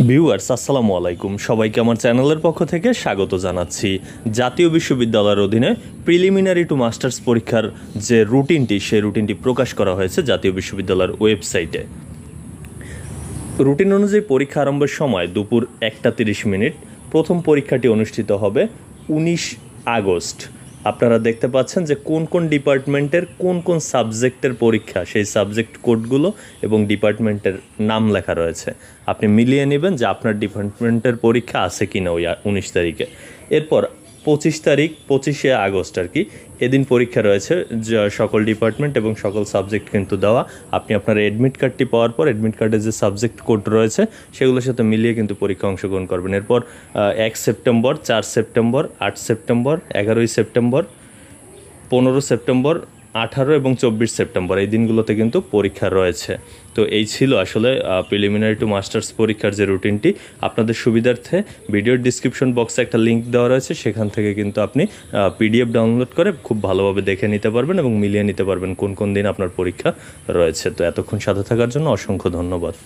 Viewers আসসালামু আলাইকুম, সবাইকে আমার চ্যানেলের পক্ষ থেকে স্বাগত জানাচ্ছি। জাতীয় বিশ্ববিদ্যালয়ের অধীনে প্রিলিমিনারি টু মাস্টার্স পরীক্ষার যে রুটিনটি, সেই রুটিনটি প্রকাশ করা হয়েছে জাতীয় বিশ্ববিদ্যালয়ের ওয়েবসাইটে। রুটিন অনুযায়ী পরীক্ষা আরম্ভের সময় দুপুর 1:30। প্রথম পরীক্ষাটি অনুষ্ঠিত হবে 19 আগস্ট। আপনারা দেখতে পাচ্ছেন যে কোন কোন ডিপার্টমেন্টের কোন কোন সাবজেক্টের পরীক্ষা, সেই সাবজেক্ট কোডগুলো এবং ডিপার্টমেন্টের নাম লেখা রয়েছে। আপনি মিলিয়ে নেবেন যে আপনার ডিপার্টমেন্টের পরীক্ষা আছে কি না ওই 19 তারিখে। এরপর 25 তারিখ, 25শে আগস্ট আর কি, এদিন পরীক্ষা রয়েছে সকল ডিপার্টমেন্ট এবং সকল সাবজেক্ট কিন্তু দেওয়া। আপনি আপনার অ্যাডমিট কার্ডটি পাওয়ার পর অ্যাডমিট কার্ডের যে সাবজেক্ট কোড রয়েছে সেগুলোর সাথে মিলিয়ে কিন্তু পরীক্ষা অংশগ্রহণ করবেন। এরপর 1 সেপ্টেম্বর, 4 সেপ্টেম্বর, 8 সেপ্টেম্বর, 11ই সেপ্টেম্বর, 15 সেপ্টেম্বর, 18 এবং 24 সেপ্টেম্বর এই দিনগুলোতে কিন্তু পরীক্ষা রয়েছে। তো এই ছিল আসলে প্রিলিমিনারি টু মাস্টার্স পরীক্ষার যে রুটিনটি। আপনাদের সুবিধার্থে ভিডিওর ডিসক্রিপশন বক্সে একটা লিঙ্ক দেওয়া রয়েছে, সেখান থেকে কিন্তু আপনি পিডিএফ ডাউনলোড করে খুব ভালোভাবে দেখে নিতে পারবেন এবং মিলিয়ে নিতে পারবেন কোন কোন দিন আপনার পরীক্ষা রয়েছে। তো এতক্ষণ সাথে থাকার জন্য অসংখ্য ধন্যবাদ।